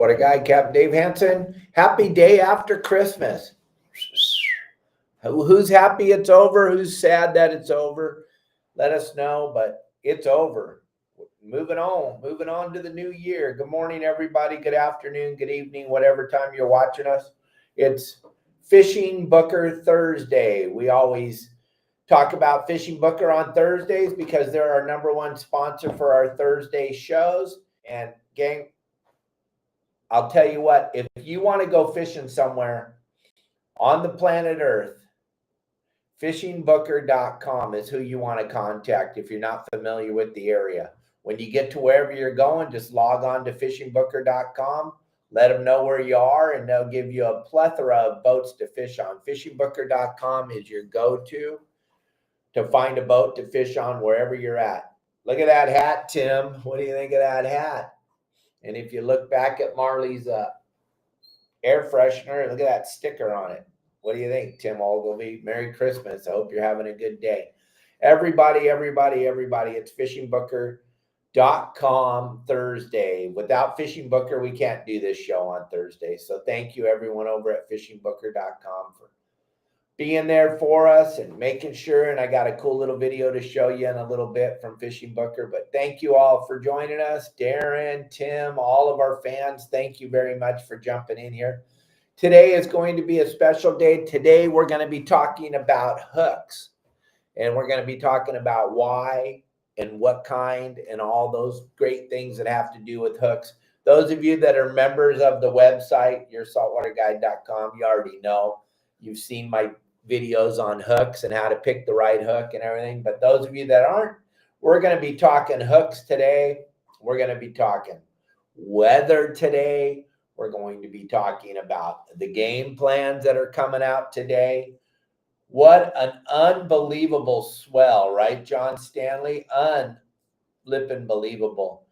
What a guy, Captain Dave Hansen. Happy day after Christmas. Who's happy it's over? Who's sad that it's over? Let us know, but it's over. Moving on to the new year. Good morning, everybody. Good afternoon, good evening, whatever time you're watching us. It's Fishing Booker Thursday. We always talk about Fishing Booker on Thursdays because they're our number one sponsor for our Thursday shows. And gang, I'll tell you what, if you want to go fishing somewhere on the planet Earth, fishingbooker.com is who you want to contact if you're not familiar with the area. When you get to wherever you're going, just log on to fishingbooker.com, let them know where you are, and they'll give you a plethora of boats to fish on. Fishingbooker.com is your go-to to find a boat to fish on wherever you're at. Look at that hat, Tim. What do you think of that hat? And if you look back at Marley's air freshener, look at that sticker on it. What do you think, Tim Ogilvy? Merry Christmas. I hope you're having a good day. Everybody, it's fishingbooker.com Thursday. Without Fishing Booker, we can't do this show on Thursday. So thank you, everyone over at fishingbooker.com for being there for us and making sure. And I got a cool little video to show you in a little bit from Fishing Booker. But thank you all for joining us. Darren, Tim, all of our fans, thank you very much for jumping in here. Today is going to be a special day. Today we're going to be talking about hooks. And we're going to be talking about why and what kind and all those great things that have to do with hooks. Those of you that are members of the website, yoursaltwaterguide.com, you already know. You've seen my videos on hooks and how to pick the right hook and everything. But those of you that aren't, we're going to be talking hooks today. We're going to be talking weather today. We're going to be talking about the game plans that are coming out today. What an unbelievable swell, right, John Stanley? Unbelievable.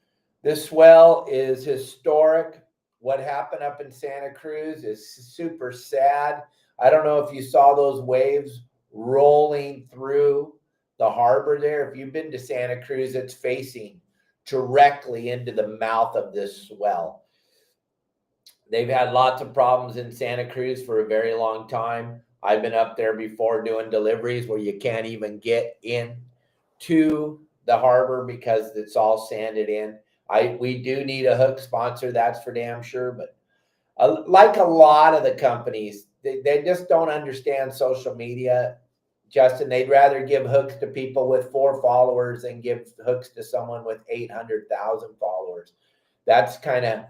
This swell is historic. What happened up in Santa Cruz is super sad. I don't know if you saw those waves rolling through the harbor there. If you've been to Santa Cruz, it's facing directly into the mouth of this swell. They've had lots of problems in Santa Cruz for a very long time. I've been up there before doing deliveries where you can't even get in to the harbor because it's all sanded in. We do need a hook sponsor, that's for damn sure. But like a lot of the companies, they just don't understand social media, Justin. They'd rather give hooks to people with 4 followers than give hooks to someone with 800,000 followers. That's kind of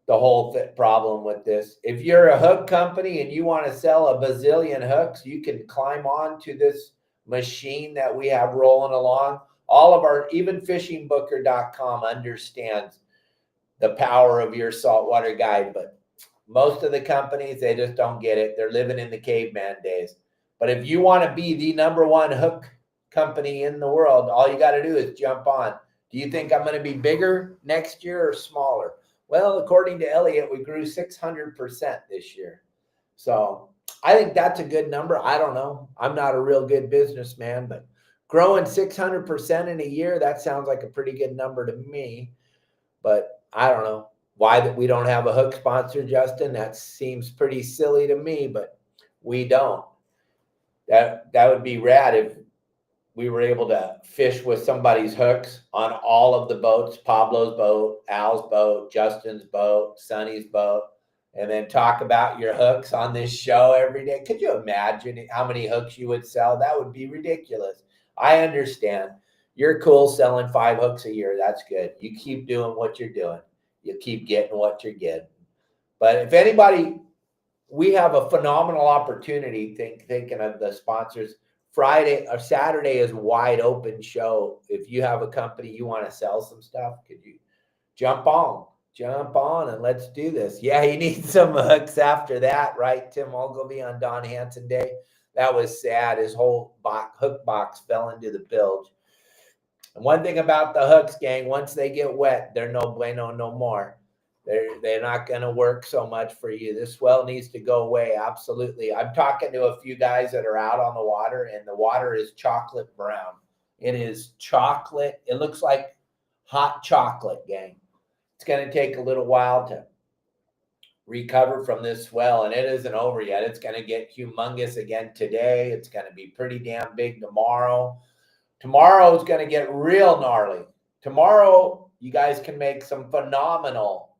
the whole problem with this. If you're a hook company and you want to sell a bazillion hooks, you can climb on to this machine that we have rolling along. All of our, even fishingbooker.com understands the power of your saltwater guide, but most of the companies, they just don't get it. They're living in the caveman days. But if you want to be the number one hook company in the world, all you got to do is jump on. Do you think I'm going to be bigger next year or smaller? Well, according to Elliot, we grew 600% this year. So I think that's a good number. I don't know. I'm not a real good businessman, but growing 600% in a year, that sounds like a pretty good number to me. But I don't know why that we don't have a hook sponsor, Justin. That seems pretty silly to me, but we don't. That would be rad if we were able to fish with somebody's hooks on all of the boats, Pablo's boat, Al's boat, Justin's boat, Sonny's boat, and then talk about your hooks on this show every day. Could you imagine how many hooks you would sell? That would be ridiculous. I understand. You're cool selling 5 hooks a year. That's good. You keep doing what you're doing. You keep getting what you're getting. But if anybody, we have a phenomenal opportunity thinking of the sponsors. Friday or Saturday is wide open show. If you have a company, you want to sell some stuff, could you jump on and let's do this. Yeah, you need some hooks after that, right? Tim Ogilvy on Don Hansen Day. That was sad. His whole hook box fell into the bilge. And one thing about the hooks, gang, once they get wet, they're no bueno no more. They're not going to work so much for you. This swell needs to go away. Absolutely. I'm talking to a few guys that are out on the water, and the water is chocolate brown. It is chocolate. It looks like hot chocolate, gang. It's going to take a little while to recover from this swell, and it isn't over yet. It's going to get humongous again today. It's going to be pretty damn big tomorrow. Tomorrow is going to get real gnarly. Tomorrow, you guys can make some phenomenal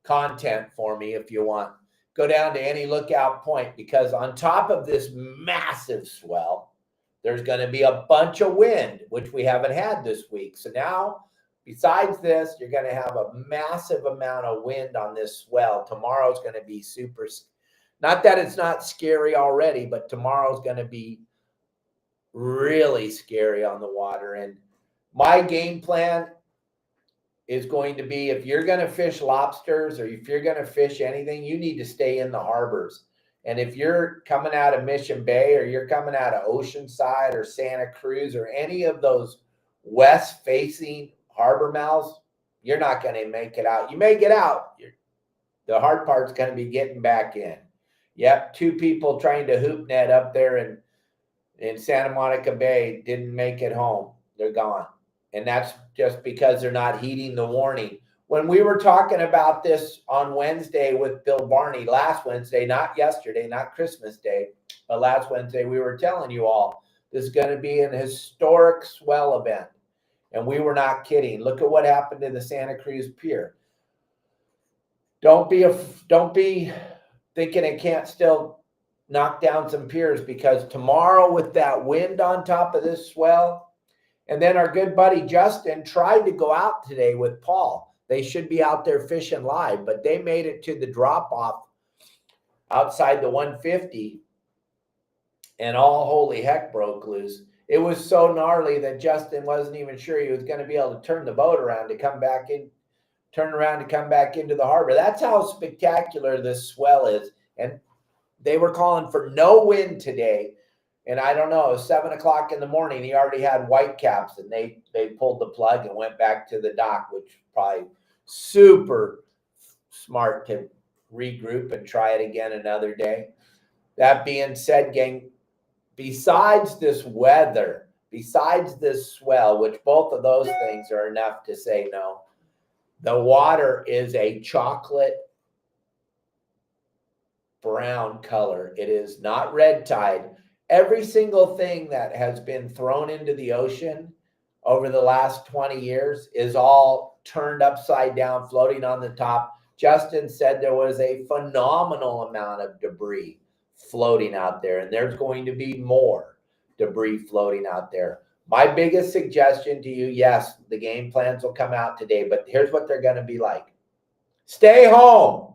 content for me if you want. Go down to any lookout point, because on top of this massive swell, there's going to be a bunch of wind, which we haven't had this week. So now, besides this, you're going to have a massive amount of wind on this swell. Tomorrow's going to be super, not that it's not scary already, but tomorrow's going to be really scary on the water. And my game plan is going to be, if you're going to fish lobsters or if you're going to fish anything, you need to stay in the harbors. And if you're coming out of Mission Bay, or you're coming out of Oceanside or Santa Cruz or any of those west facing harbor mouths, you're not going to make it out. You may get out. The hard part's going to be getting back in. Yep, 2 people trying to hoop net up there in Santa Monica Bay didn't make it home. They're gone. And that's just because they're not heeding the warning. When we were talking about this on Wednesday with Bill Barney, last Wednesday, not yesterday, not Christmas Day, but last Wednesday, we were telling you all this is going to be an historic swell event. And we were not kidding. Look at what happened to the Santa Cruz Pier. Don't be thinking it can't still knock down some piers, because tomorrow with that wind on top of this swell, and then our good buddy Justin tried to go out today with Paul. They should be out there fishing live, but they made it to the drop-off outside the 150, and all holy heck broke loose. It was so gnarly that Justin wasn't even sure he was going to be able to turn the boat around to come back in, turn around to come back into the harbor. That's how spectacular this swell is. And they were calling for no wind today. And I don't know, 7 o'clock in the morning, he already had white caps, and they pulled the plug and went back to the dock, which probably super smart to regroup and try it again another day. That being said, gang, besides this weather, besides this swell, which both of those things are enough to say no, the water is a chocolate brown color. It is not red tide. Every single thing that has been thrown into the ocean over the last 20 years is all turned upside down, floating on the top. Justin said there was a phenomenal amount of debris floating out there, and there's going to be more debris floating out there. My biggest suggestion to you, yes, the game plans will come out today, but here's what they're going to be like. Stay home.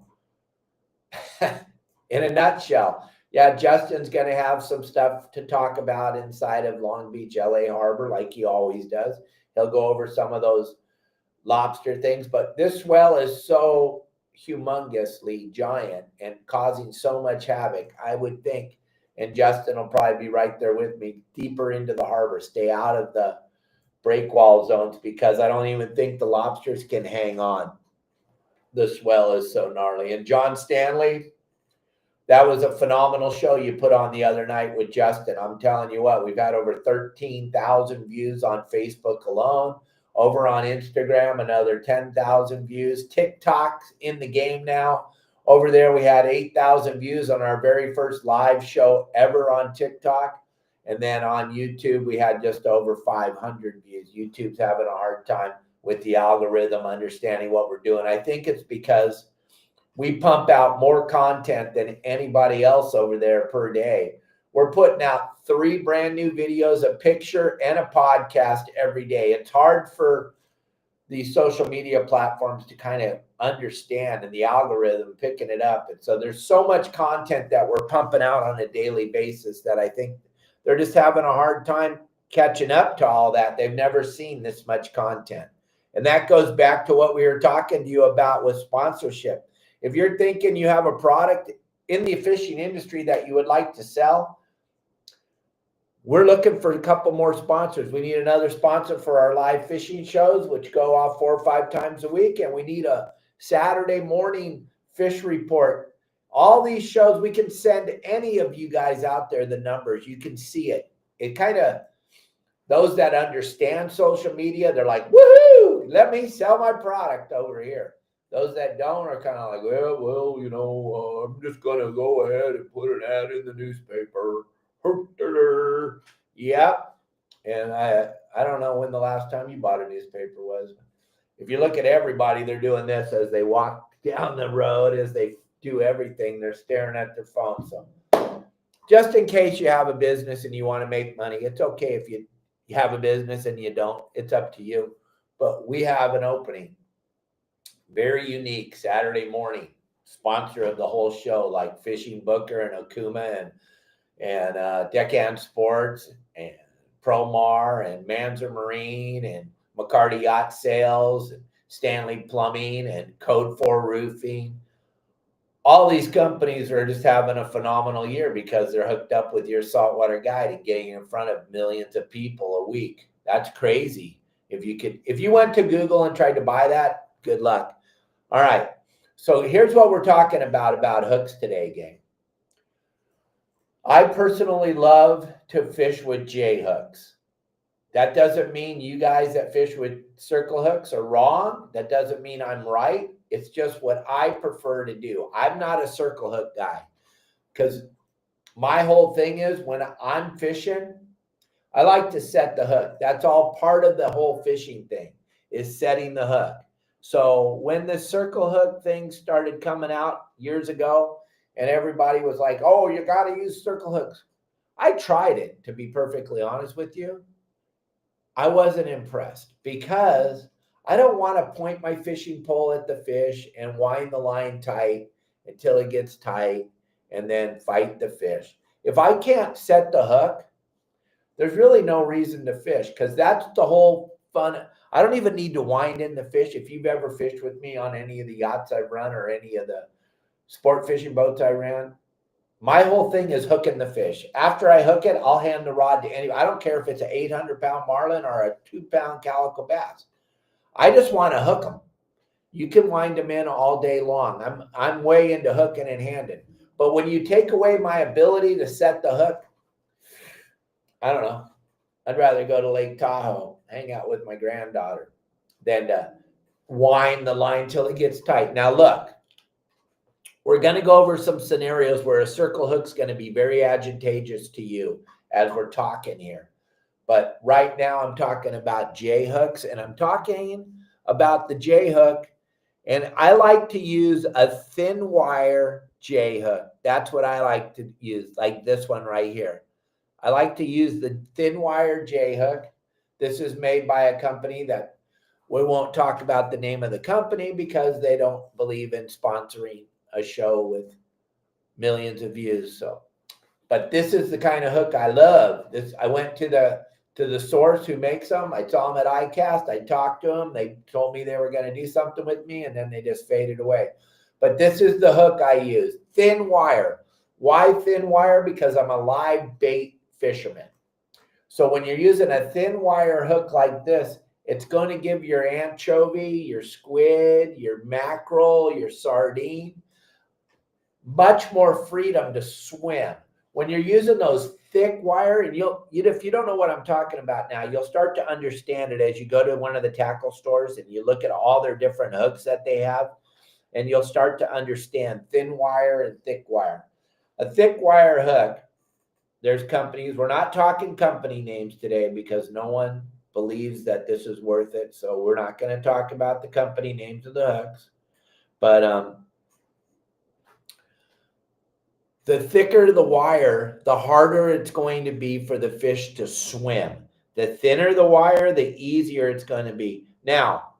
In a nutshell. Yeah, Justin's going to have some stuff to talk about inside of Long Beach, LA Harbor, like he always does. He'll go over some of those lobster things, but this swell is so humongously giant and causing so much havoc, I would think, and Justin will probably be right there with me, deeper into the harbor. Stay out of the breakwall zones, because I don't even think the lobsters can hang on. The swell is so gnarly. And John Stanley, that was a phenomenal show you put on the other night with Justin. I'm telling you what, we've had over 13,000 views on Facebook alone. Over on Instagram, another 10,000 views. TikTok's in the game now. Over there, we had 8,000 views on our very first live show ever on TikTok. And then on YouTube, we had just over 500 views. YouTube's having a hard time with the algorithm understanding what we're doing. I think it's because we pump out more content than anybody else over there per day. We're putting out 3 brand new videos, a picture, and a podcast every day. It's hard for these social media platforms to kind of understand, and the algorithm picking it up. And so there's so much content that we're pumping out on a daily basis that I think they're just having a hard time catching up to all that. They've never seen this much content. And that goes back to what we were talking to you about with sponsorship. If you're thinking you have a product in the fishing industry that you would like to sell, we're looking for a couple more sponsors. We need another sponsor for our live fishing shows, which go off 4 or 5 times a week. And we need a Saturday morning fish report. All these shows, we can send any of you guys out there the numbers. You can see it. It kind of, those that understand social media, they're like, woohoo, let me sell my product over here. Those that don't are kind of like, well, I'm just going to go ahead and put an ad in the newspaper. Yep. And I don't know when the last time you bought a newspaper was. If you look at everybody, they're doing this as they walk down the road, as they do everything. They're staring at their phone. So just in case you have a business and you want to make money, it's okay if you have a business and you don't. It's up to you. But we have an opening. Very unique Saturday morning. Sponsor of the whole show, like Fishing Booker and Okuma and Deckhand Sports and Promar and Manzer Marine and McCarty Yacht Sales and Stanley Plumbing and Code 4 Roofing. All these companies are just having a phenomenal year because they're hooked up with your saltwater guide and getting in front of millions of people a week. That's crazy. If you went to Google and tried to buy that, good luck. All right. So here's what we're talking about hooks today, gang. I personally love to fish with J hooks. That doesn't mean you guys that fish with circle hooks are wrong. That doesn't mean I'm right. It's just what I prefer to do. I'm not a circle hook guy because my whole thing is when I'm fishing, I like to set the hook. That's all part of the whole fishing thing is setting the hook. So when the circle hook thing started coming out years ago and everybody was like, oh, you got to use circle hooks. I tried it, to be perfectly honest with you. I wasn't impressed because I don't want to point my fishing pole at the fish and wind the line tight until it gets tight and then fight the fish. If I can't set the hook, there's really no reason to fish because that's the whole fun. I don't even need to wind in the fish. If you've ever fished with me on any of the yachts I've run or any of the sport fishing boats I ran, my whole thing is hooking the fish. After I hook it, I'll hand the rod to anybody. I don't care if it's an 800-pound marlin or a 2-pound calico bass. I just want to hook them. You can wind them in all day long. I'm way into hooking and handing. But when you take away my ability to set the hook, I don't know. I'd rather go to Lake Tahoe, hang out with my granddaughter, than to wind the line till it gets tight. Now, look, we're going to go over some scenarios where a circle hook's going to be very advantageous to you as we're talking here. But right now I'm talking about J hooks, and I'm talking about the J hook. And I like to use a thin wire J hook. That's what I like to use, like this one right here. I like to use the thin wire J hook. This is made by a company that we won't talk about the name of the company because they don't believe in sponsoring a show with millions of views. So, but this is the kind of hook I love. This, I went to the source who makes them. I saw them at iCast. I talked to them. They told me they were going to do something with me, and then they just faded away. But this is the hook I use. Thin wire. Why thin wire? Because I'm a live bait fisherman. So when you're using a thin wire hook like this, it's going to give your anchovy, your squid, your mackerel, your sardine much more freedom to swim. When you're using those thick wire, and if you don't know what I'm talking about now, you'll start to understand it as you go to one of the tackle stores and you look at all their different hooks that they have, and you'll start to understand thin wire and thick wire. A thick wire hook, there's companies, we're not talking company names today because no one believes that this is worth it. So we're not going to talk about the company names of the hooks. But the thicker the wire, the harder it's going to be for the fish to swim. The thinner the wire, the easier it's going to be. Now,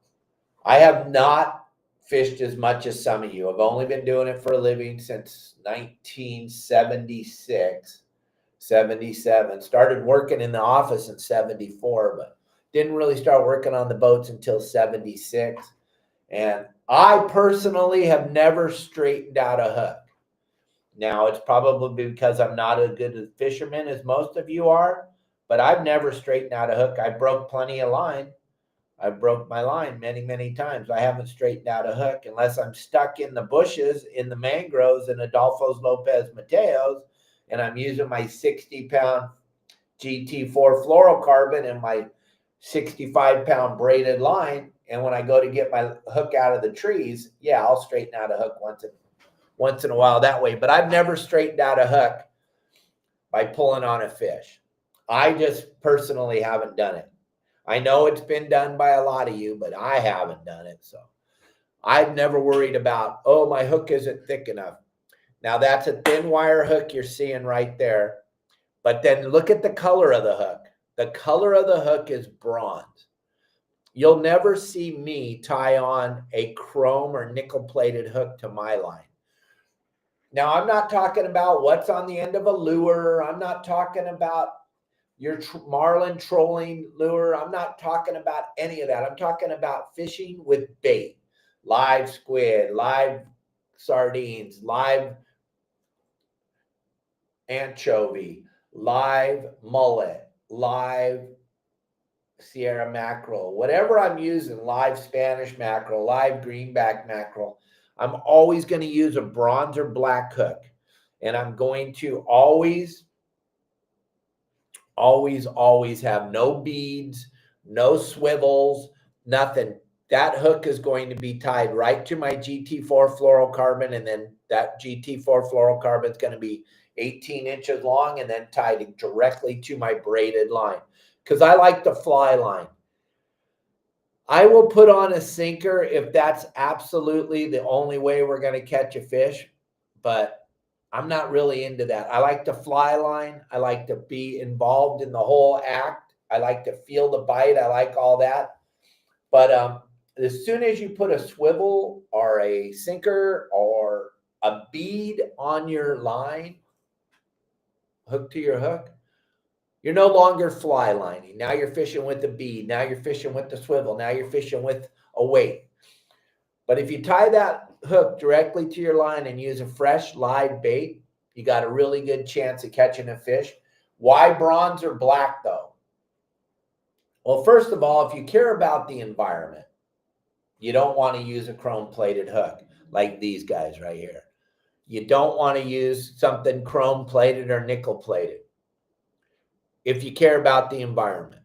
I have not fished as much as some of you. I've only been doing it for a living since 1976, 77. Started working in the office in 74, but didn't really start working on the boats until 76. And I personally have never straightened out a hook. Now, it's probably because I'm not as good a fisherman as most of you are, but I've never straightened out a hook. I broke plenty of line. I broke my line many, many times. I haven't straightened out a hook unless I'm stuck in the bushes, in the mangroves, in Adolfo's Lopez Mateos, and I'm using my 60-pound GT4 fluorocarbon and my 65-pound braided line, And when I go to get my hook out of the trees, yeah, I'll straighten out a hook once in a while that way. But I've never straightened out a hook by pulling on a fish. I just personally haven't done it. I know it's been done by a lot of you, but I haven't done it. So I've never worried about, oh, my hook isn't thick enough. Now that's a thin wire hook you're seeing right there. But then look at the color of the hook. The color of the hook is bronze. You'll never see me tie on a chrome or nickel plated hook to my line. Now, I'm not talking about what's on the end of a lure. I'm not talking about your marlin trolling lure. I'm not talking about any of that. I'm talking about fishing with bait, live squid, live sardines, live anchovy, live mullet, live Sierra mackerel, whatever I'm using, live Spanish mackerel, live greenback mackerel, I'm always going to use a bronze or black hook. And I'm going to always have no beads, no swivels, nothing. That hook is going to be tied right to my GT4 fluorocarbon, and then that GT4 fluorocarbon is going to be 18 inches long and then tied directly to my braided line. Because I like the fly line. I will put on a sinker if that's absolutely the only way we're going to catch a fish, but I'm not really into that. I like the fly line. I like to be involved in the whole act. I like to feel the bite. I like all that. But as soon as you put a swivel or a sinker or a bead on your line, hook to your hook, you're no longer fly lining. Now you're fishing with the bead. Now you're fishing with the swivel. Now you're fishing with a weight. But if you tie that hook directly to your line and use a fresh live bait, you got a really good chance of catching a fish. Why bronze or black though? Well, first of all, if you care about the environment, you don't want to use a chrome plated hook like these guys right here. You don't want to use something chrome plated or nickel plated if you care about the environment,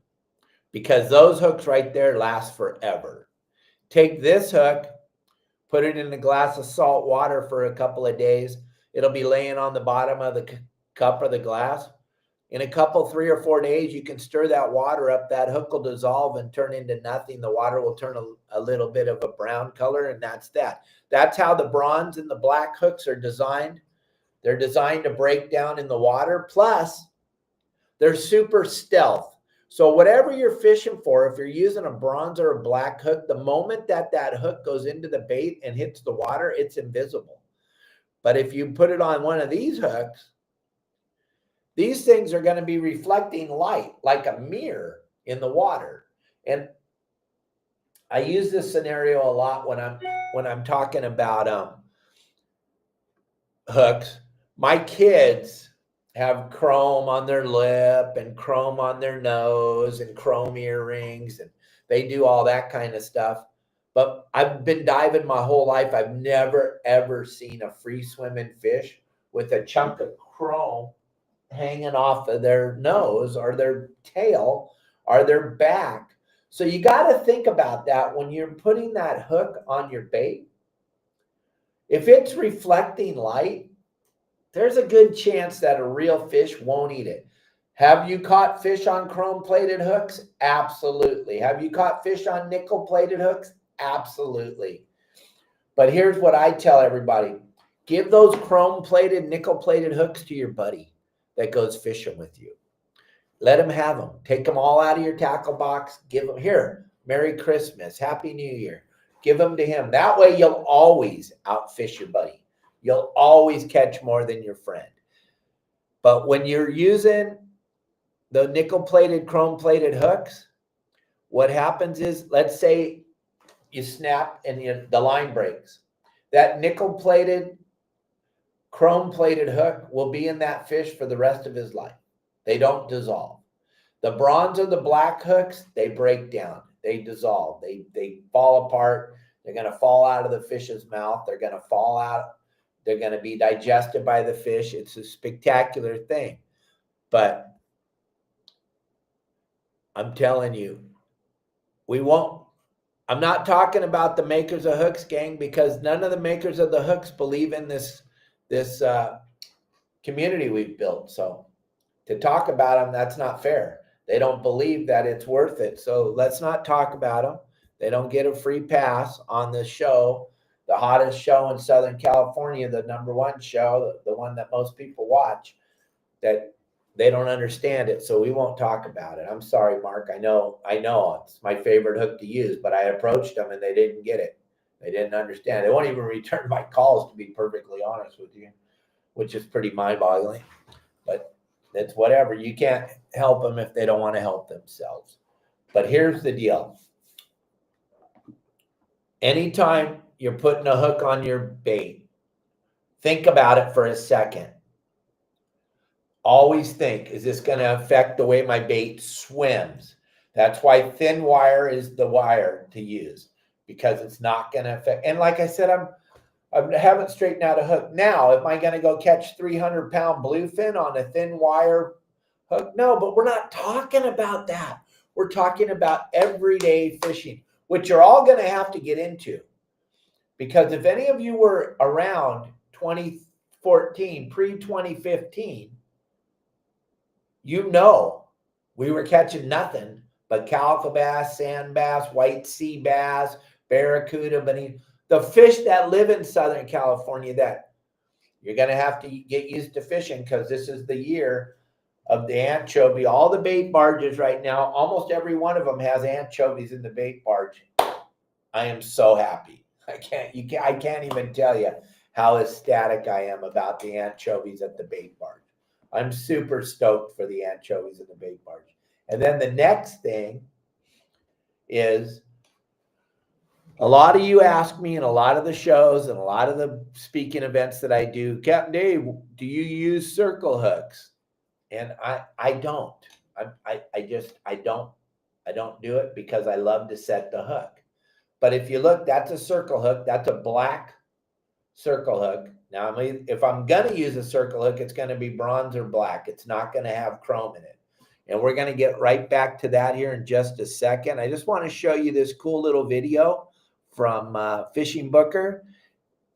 because those hooks right there last forever. Take this hook, put it in a glass of salt water for a couple of days. It'll be laying on the bottom of the cup or the glass. In a couple, 3 or 4 days, you can stir that water up. That hook will dissolve and turn into nothing. The water will turn a little bit of a brown color, and that's that. That's how the bronze and the black hooks are designed. They're designed to break down in the water. Plus, they're super stealth. So whatever you're fishing for, if you're using a bronze or a black hook, the moment that hook goes into the bait and hits the water, it's invisible. But if you put it on one of these hooks, these things are going to be reflecting light like a mirror in the water. And I use this scenario a lot when I'm talking about hooks. My kids have chrome on their lip and chrome on their nose and chrome earrings, and they do all that kind of stuff. But I've been diving my whole life. I've never, ever seen a free swimming fish with a chunk of chrome hanging off of their nose or their tail or their back. So you got to think about that when you're putting that hook on your bait. If it's reflecting light, there's a good chance that a real fish won't eat it. Have you caught fish on chrome-plated hooks? Absolutely. Have you caught fish on nickel-plated hooks? Absolutely. But here's what I tell everybody. Give those chrome-plated, nickel-plated hooks to your buddy that goes fishing with you. Let him have them. Take them all out of your tackle box. Give them, here, Merry Christmas, Happy New Year. Give them to him. That way you'll always outfish your buddy. You'll always catch more than your friend. But when you're using the nickel-plated, chrome-plated hooks, what happens is, let's say you snap and the line breaks. That nickel-plated, chrome-plated hook will be in that fish for the rest of his life. They don't dissolve. The bronze or the black hooks, they break down. They dissolve. They fall apart. They're going to fall out of the fish's mouth. They're going to fall out. They're going to be digested by the fish. It's a spectacular thing. But I'm telling you, I'm not talking about the makers of hooks, gang, because none of the makers of the hooks believe in this community we've built. So to talk about them, that's not fair. They don't believe that it's worth it. So let's not talk about them. They don't get a free pass on this show, the hottest show in Southern California, the #1 show, the one that most people watch, that they don't understand it. So we won't talk about it. I'm sorry, Mark. I know it's my favorite hook to use, but I approached them and they didn't get it. They didn't understand. They won't even return my calls, to be perfectly honest with you, which is pretty mind-boggling. But it's whatever. You can't help them if they don't want to help themselves. But here's the deal. Anytime you're putting a hook on your bait, think about it for a second. Always think, is this going to affect the way my bait swims? That's why thin wire is the wire to use, because it's not going to affect. And like I said, I haven't straightened out a hook. Now, am I going to go catch 300-pound bluefin on a thin wire hook? No, but we're not talking about that. We're talking about everyday fishing, which you're all going to have to get into. Because if any of you were around 2014, pre-2015, you know we were catching nothing but calico bass, sand bass, white sea bass, barracuda, bonito. The fish that live in Southern California that you're going to have to get used to fishing, because this is the year of the anchovy. All the bait barges right now, almost every one of them has anchovies in the bait barge. I am so happy. I can't even tell you how ecstatic I am about the anchovies at the bait barge. I'm super stoked for the anchovies in the bait barge. And then the next thing is, a lot of you ask me in a lot of the shows and a lot of the speaking events that I do, Captain Dave, do you use circle hooks? And I don't. I don't do it, because I love to set the hook. But if you look, that's a circle hook. That's a black circle hook. Now, if I'm going to use a circle hook, it's going to be bronze or black. It's not going to have chrome in it. And we're going to get right back to that here in just a second. I just want to show you this cool little video from Fishing Booker.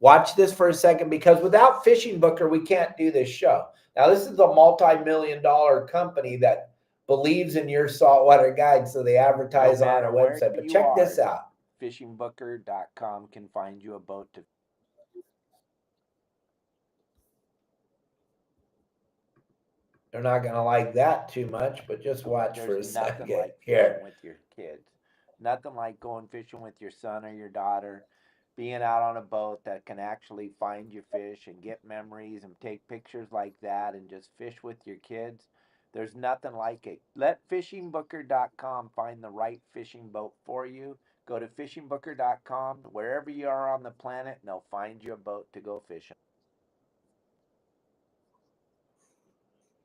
Watch this for a second, because without Fishing Booker, we can't do this show. Now, this is a multi-million-dollar company that believes in your saltwater guide, so they advertise on our website. But check this out. FishingBooker.com can find you a boat to. They're not going to like that too much, but just watch for a second. Nothing like fishing with your kids. Nothing like going fishing with your son or your daughter, being out on a boat that can actually find your fish and get memories and take pictures like that and just fish with your kids. There's nothing like it. Let FishingBooker.com find the right fishing boat for you. Go to FishingBooker.com, wherever you are on the planet, and they'll find you a boat to go fishing.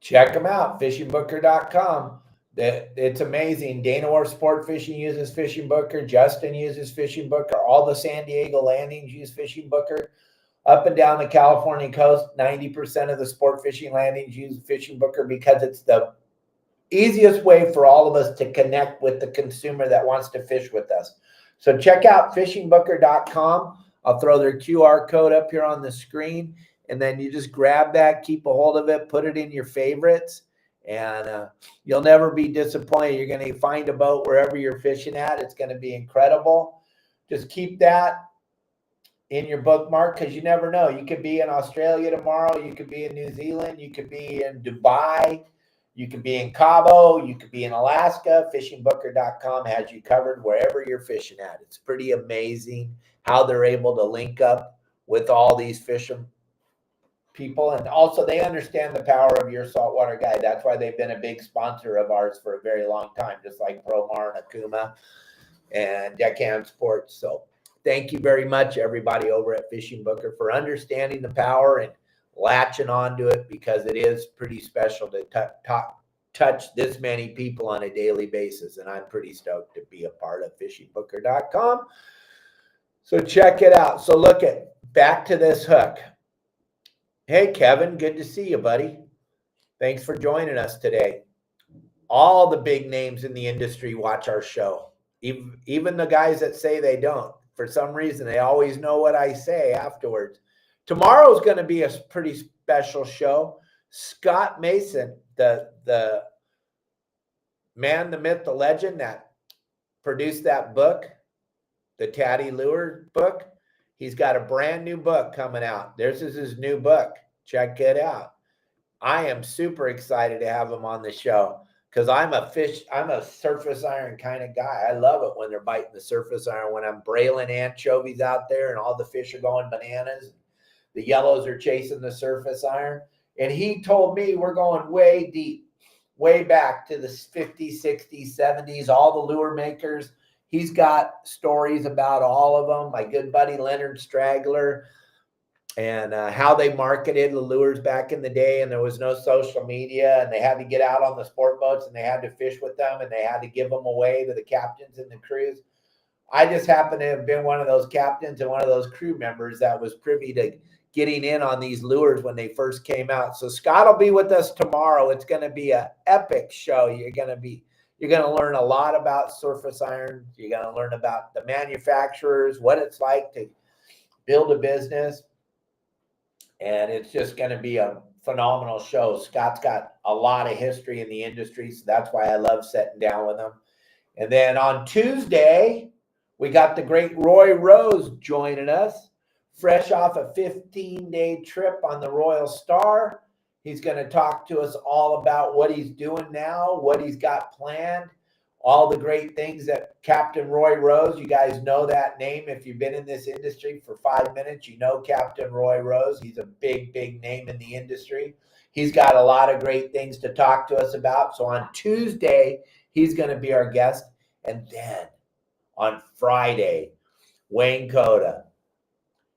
Check them out, fishingbooker.com. It's amazing. Dana War Sport Fishing uses Fishing Booker. Justin uses Fishing Booker. All the San Diego landings use Fishing Booker. Up and down the California coast, 90% of the sport fishing landings use Fishing Booker, because it's the easiest way for all of us to connect with the consumer that wants to fish with us. So check out fishingbooker.com. I'll throw their QR code up here on the screen. And then you just grab that, keep a hold of it, put it in your favorites, and you'll never be disappointed. You're going to find a boat wherever you're fishing at. It's going to be incredible. Just keep that in your bookmark, because you never know. You could be in Australia tomorrow. You could be in New Zealand. You could be in Dubai. You could be in Cabo. You could be in Alaska. FishingBooker.com has you covered wherever you're fishing at. It's pretty amazing how they're able to link up with all these fishing people, and also they understand the power of your saltwater guide. That's why they've been a big sponsor of ours for a very long time, just like Promar and Okuma and Deckhand Sports. So thank you very much, everybody over at Fishing Booker, for understanding the power and latching onto it, because it is pretty special to touch this many people on a daily basis. And I'm pretty stoked to be a part of fishingbooker.com. So check it out. So look at, back to this hook. Hey, Kevin, good to see you, buddy. Thanks for joining us today. All the big names in the industry watch our show. Even the guys that say they don't, for some reason, they always know what I say afterwards. Tomorrow's going to be a pretty special show. Scott Mason, the man, the myth, the legend that produced that book, the Tatty Lure book, he's got a brand new book coming out. This is his new book. Check it out. I am super excited to have him on the show because I'm a surface iron kind of guy. I love it when they're biting the surface iron, when I'm brailing anchovies out there and all the fish are going bananas. The yellows are chasing the surface iron. And he told me we're going way deep, way back to the 50s, 60s, 70s, all the lure makers. He's got stories about all of them. My good buddy Leonard Straggler, and how they marketed the lures back in the day, and there was no social media, and they had to get out on the sport boats and they had to fish with them, and they had to give them away to the captains and the crews. I just happened to have been one of those captains and one of those crew members that was privy to getting in on these lures when they first came out. So Scott will be with us tomorrow. It's going to be an epic show. You're going to learn a lot about surface iron. You're going to learn about the manufacturers, what it's like to build a business. And it's just going to be a phenomenal show. Scott's got a lot of history in the industry, so that's why I love sitting down with him. And then on Tuesday, we got the great Roy Rose joining us, fresh off a 15-day trip on the Royal Star. He's going to talk to us all about what he's doing now, what he's got planned, all the great things that Captain Roy Rose, you guys know that name. If you've been in this industry for 5 minutes, you know Captain Roy Rose. He's a big, big name in the industry. He's got a lot of great things to talk to us about. So on Tuesday, he's going to be our guest. And then on Friday, Wayne Coda,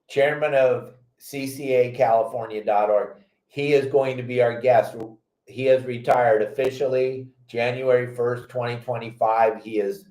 chairman of CCACalifornia.org, he is going to be our guest. He has retired officially January 1st, 2025. He is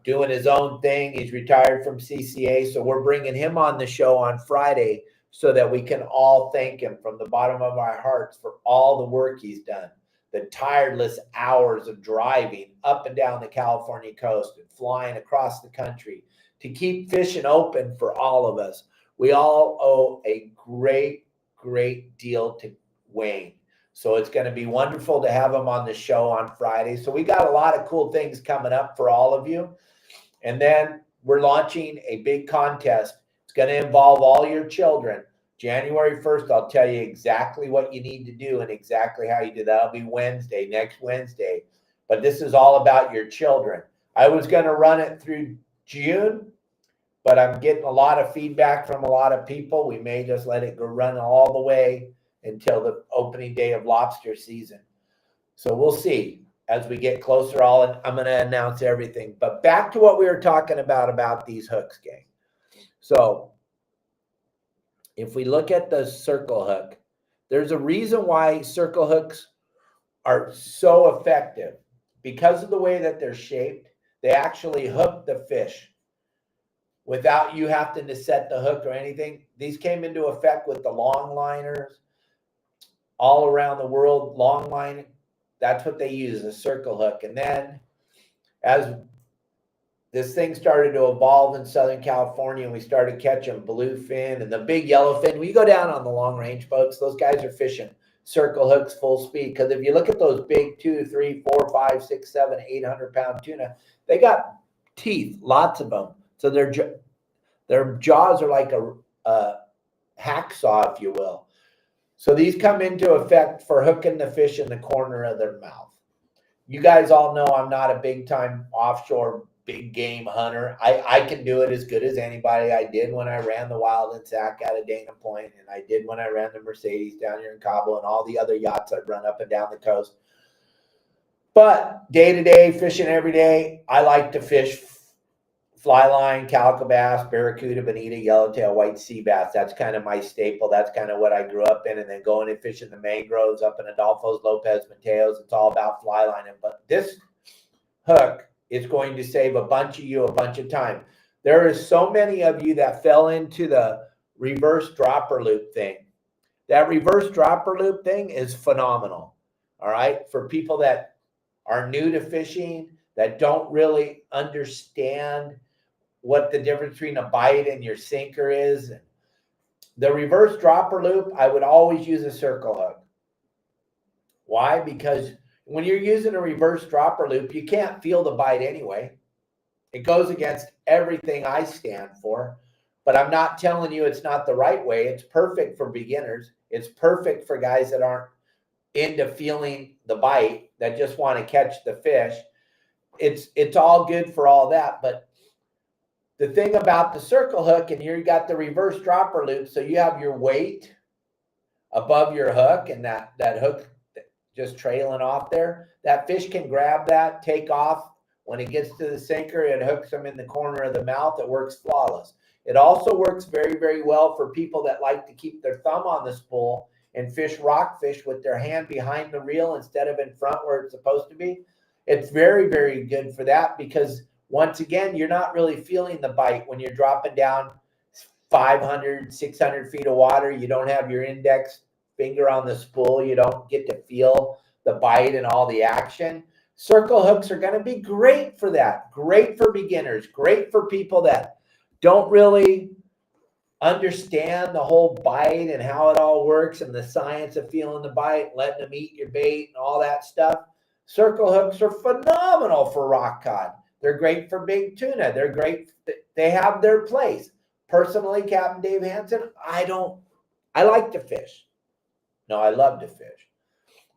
doing his own thing. He's retired from CCA. So we're bringing him on the show on Friday so that we can all thank him from the bottom of our hearts for all the work he's done, the tireless hours of driving up and down the California coast and flying across the country to keep fishing open for all of us. We all owe a great, great deal to Wayne. So it's going to be wonderful to have him on the show on Friday. So we got a lot of cool things coming up for all of you. And then we're launching a big contest. It's going to involve all your children. January 1st, I'll tell you exactly what you need to do and exactly how you do that. That'll be Wednesday, next Wednesday. But this is all about your children. I was going to run it through June, but I'm getting a lot of feedback from a lot of people. We may just let it go run all the way until the opening day of lobster season. So we'll see as we get closer. I'm going to announce everything. But back to what we were talking about these hooks, gang. So if we look at the circle hook, there's a reason why circle hooks are so effective. Because of the way that they're shaped, they actually hook the fish without you having to set the hook or anything. These came into effect with the long liners all around the world. Long line, that's what they use, a circle hook. And then as this thing started to evolve in Southern California and we started catching bluefin and the big yellowfin, when you go down on the long range boats, those guys are fishing circle hooks full speed. Because if you look at those big 2, 3, 4, 5, 6, 7, 800-pound tuna, they got teeth, lots of them. So their jaws are like a hacksaw, if you will. So these come into effect for hooking the fish in the corner of their mouth. You guys all know I'm not a big-time offshore big game hunter. I can do it as good as anybody. I did when I ran the Wild and Sack out of Dana Point, and I did when I ran the Mercedes down here in Cabo and all the other yachts I'd run up and down the coast. But day-to-day, fishing every day, I like to fish fly line, calico bass, barracuda, bonita, yellowtail, white sea bass. That's kind of my staple. That's kind of what I grew up in. And then going and fishing the mangroves up in Adolfo's, Lopez, Mateos. It's all about fly lining. But this hook is going to save a bunch of you a bunch of time. There is so many of you that fell into the reverse dropper loop thing. That reverse dropper loop thing is phenomenal. All right. For people that are new to fishing, that don't really understand what the difference between a bite and your sinker is. The reverse dropper loop, I would always use a circle hook. Why? Because when you're using a reverse dropper loop, you can't feel the bite anyway. It goes against everything I stand for, but I'm not telling you it's not the right way. It's perfect for beginners. It's perfect for guys that aren't into feeling the bite, that just want to catch the fish. It's all good for all that, but the thing about the circle hook, and you got the reverse dropper loop, so you have your weight above your hook, and that hook just trailing off there. That fish can grab that, take off. When it gets to the sinker, it hooks them in the corner of the mouth. It works flawless. It also works very, very well for people that like to keep their thumb on the spool and fish rockfish with their hand behind the reel instead of in front where it's supposed to be. It's very, very good for that because, once again, you're not really feeling the bite when you're dropping down 500, 600 feet of water. You don't have your index finger on the spool. You don't get to feel the bite and all the action. Circle hooks are going to be great for that. Great for beginners. Great for people that don't really understand the whole bite and how it all works and the science of feeling the bite, letting them eat your bait and all that stuff. Circle hooks are phenomenal for rock cod. They're great for big tuna. They're great. They have their place. Personally, Captain Dave Hansen, I like to fish. No, I love to fish.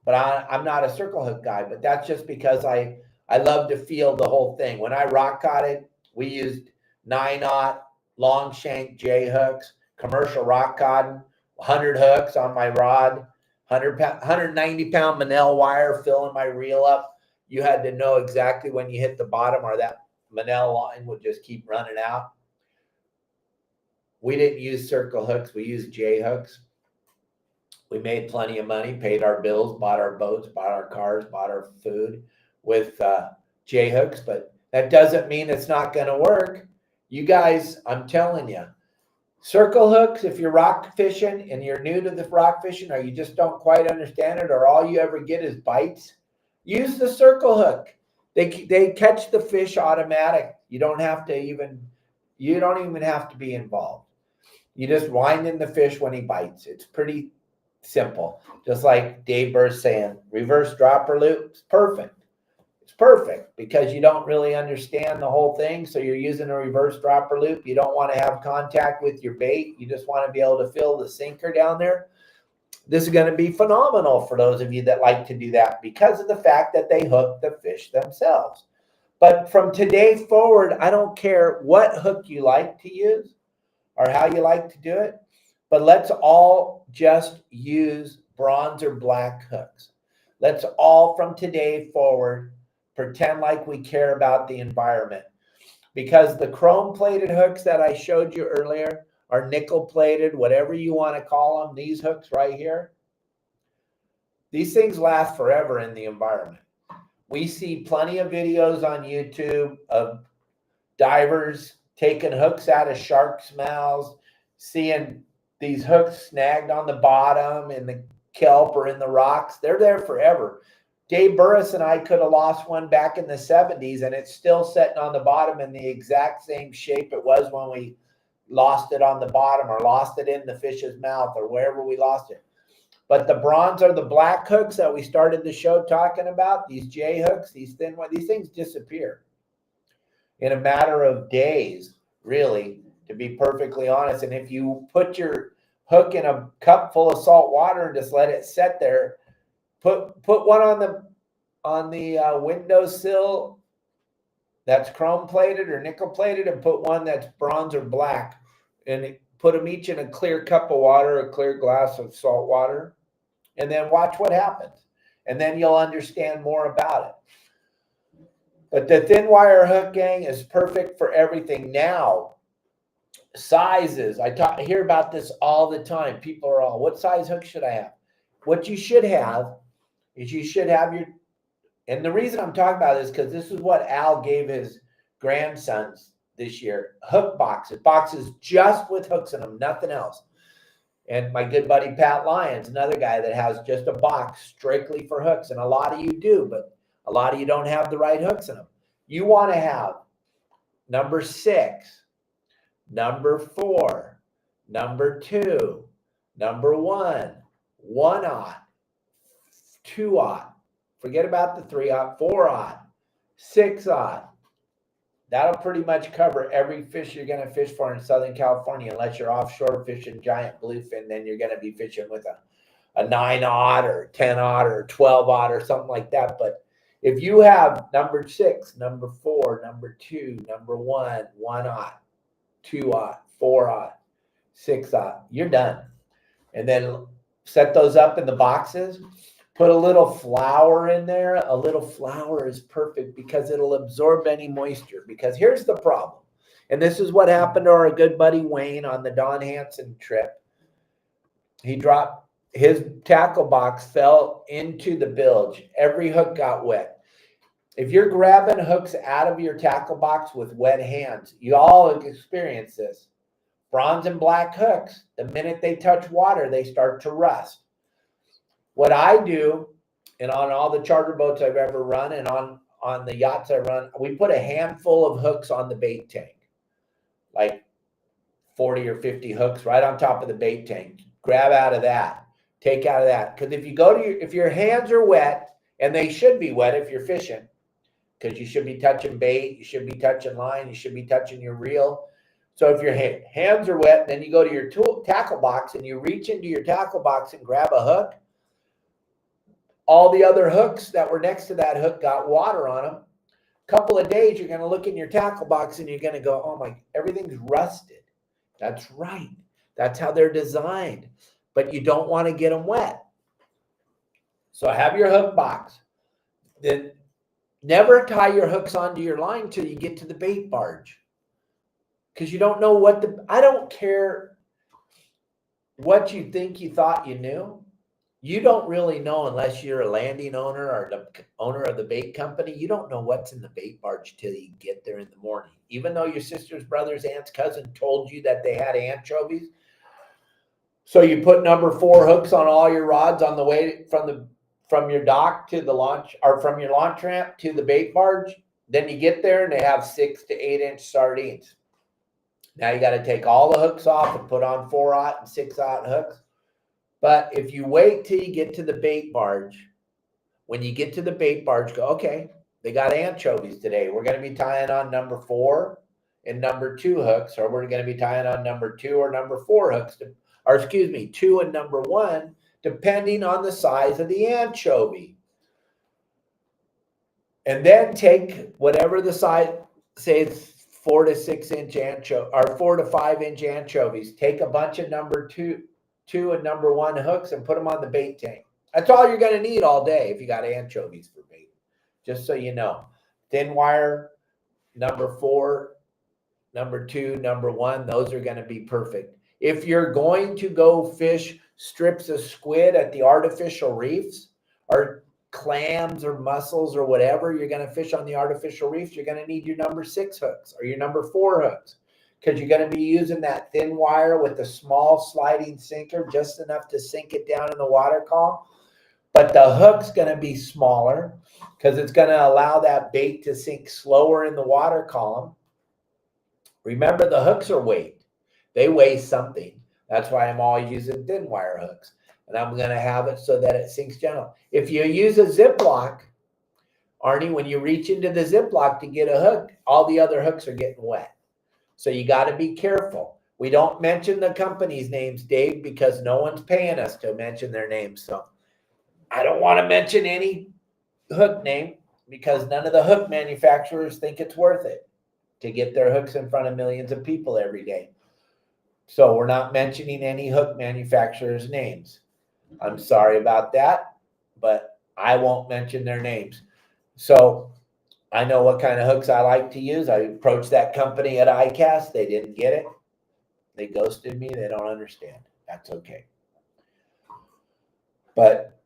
But I'm not a circle hook guy, but that's just because I love to feel the whole thing. When I rock caught we used 9/0 long shank J hooks, commercial rock cod, 100 hooks on my rod, 190 pound Manel wire filling my reel up. You had to know exactly when you hit the bottom or that Manel line would just keep running out. We didn't use circle hooks. We used J hooks. We made plenty of money, paid our bills, bought our boats, bought our cars, bought our food with J hooks, but that doesn't mean it's not going to work. You guys, I'm telling you, circle hooks, if you're rock fishing and you're new to the rock fishing or you just don't quite understand it or all you ever get is bites, use the circle hook. They catch the fish automatic. You don't even have to be involved. You just wind in the fish when he bites. It's pretty simple. Just like Dave Burr's saying, reverse dropper loop, it's perfect. It's perfect because you don't really understand the whole thing. So you're using a reverse dropper loop. You don't want to have contact with your bait. You just want to be able to feel the sinker down there. This is going to be phenomenal for those of you that like to do that because of the fact that they hook the fish themselves. But from today forward, I don't care what hook you like to use or how you like to do it, but let's all just use bronze or black hooks. Let's all from today forward pretend like we care about the environment, because the chrome plated hooks that I showed you earlier are nickel plated, whatever you want to call them. These hooks right here, these things last forever in the environment. We see plenty of videos on YouTube of divers taking hooks out of sharks' mouths, seeing these hooks snagged on the bottom in the kelp or in the rocks. They're there forever. Dave Burris and I could have lost one back in the 70s, and it's still sitting on the bottom in the exact same shape it was when we lost it on the bottom or lost it in the fish's mouth or wherever we lost it. But the bronze or the black hooks that we started the show talking about, these J hooks, these thin ones, these things disappear in a matter of days, really, to be perfectly honest. And if you put your hook in a cup full of salt water and just let it sit there, put one on the windowsill that's chrome plated or nickel plated, and put one that's bronze or black, and put them each in a clear cup of water, a clear glass of salt water, and then watch what happens. And then you'll understand more about it. But the thin wire hook, gang, is perfect for everything. Now, sizes. I hear about this all the time. People are all, what size hook should I have? What you should have is you should have your, and the reason I'm talking about this because this is what Al gave his grandsons this year, hook boxes just with hooks in them, nothing else. And my good buddy Pat Lyons, another guy that has just a box strictly for hooks. And a lot of you do, but a lot of you don't have the right hooks in them. You want to have number 6, number 4, number 2, number 1, 1/0, 2/0. Forget about the 3/0, 4/0, 6/0. That'll pretty much cover every fish you're going to fish for in Southern California, unless you're offshore fishing giant bluefin. Then you're going to be fishing with a 9/0 or 10/0 or 12/0 or something like that. But if you have number 6, number 4, number 2, number 1, 1/0, 2/0, 4/0, 6/0, you're done. And then set those up in the boxes. Put a little flour in there. A little flour is perfect because it'll absorb any moisture. Because here's the problem. And this is what happened to our good buddy Wayne on the Don Hansen trip. He dropped, his tackle box fell into the bilge. Every hook got wet. If you're grabbing hooks out of your tackle box with wet hands, you all have experienced this. Bronze and black hooks, the minute they touch water, they start to rust. What I do, and on all the charter boats I've ever run and on the yachts I run, we put a handful of hooks on the bait tank, like 40 or 50 hooks right on top of the bait tank. Grab out of that, take out of that. Because if you go to if your hands are wet, and they should be wet if you're fishing, because you should be touching bait, you should be touching line, you should be touching your reel. So if your hands are wet, then you go to your tackle box and you reach into your tackle box and grab a hook. All the other hooks that were next to that hook got water on them. A couple of days, you're going to look in your tackle box and you're going to go, oh my, everything's rusted. That's right. That's how they're designed. But you don't want to get them wet. So have your hook box. Then never tie your hooks onto your line till you get to the bait barge. Because you don't know what I don't care what you think you thought you knew. You don't really know unless you're a landing owner or the owner of the bait company. You don't know what's in the bait barge till you get there in the morning. Even though your sister's brother's aunt's cousin told you that they had anchovies. So you put number 4 hooks on all your rods on the way from your dock to the launch, or from your launch ramp to the bait barge. Then you get there and they have 6 to 8 inch sardines. Now you got to take all the hooks off and put on 4/0 and 6/0 hooks. But if you wait till you get to the bait barge, when you get to the bait barge, go, okay, they got anchovies today. We're going to be tying on number 4 and number 2 hooks, or we're going to be tying on number 2 or number 4 hooks, or excuse me, 2 and number 1, depending on the size of the anchovy. And then take whatever the size, say it's 4 to 6 inch anchovy, or 4 to 5 inch anchovies. Take a bunch of number 2 and number 1 hooks and put them on the bait tank. That's all you're going to need all day if you got anchovies for bait. Just so you know. Thin wire, number 4, number 2, number 1, those are going to be perfect. If you're going to go fish strips of squid at the artificial reefs, or clams or mussels or whatever you're going to fish on the artificial reefs, you're going to need your number 6 hooks or your number 4 hooks, because you're going to be using that thin wire with a small sliding sinker, just enough to sink it down in the water column. But the hook's going to be smaller because it's going to allow that bait to sink slower in the water column. Remember, the hooks are weight. They weigh something. That's why I'm always using thin wire hooks. And I'm going to have it so that it sinks down. If you use a Ziploc, Arnie, when you reach into the Ziploc to get a hook, all the other hooks are getting wet. So you got to be careful. We don't mention the company's names, Dave, because no one's paying us to mention their names. So I don't want to mention any hook name because none of the hook manufacturers think it's worth it to get their hooks in front of millions of people every day. So we're not mentioning any hook manufacturers' names. I'm sorry about that, but I won't mention their names. So I know what kind of hooks I like to use. I approached that company at ICAST. They didn't get it. They ghosted me. They don't understand. That's okay. But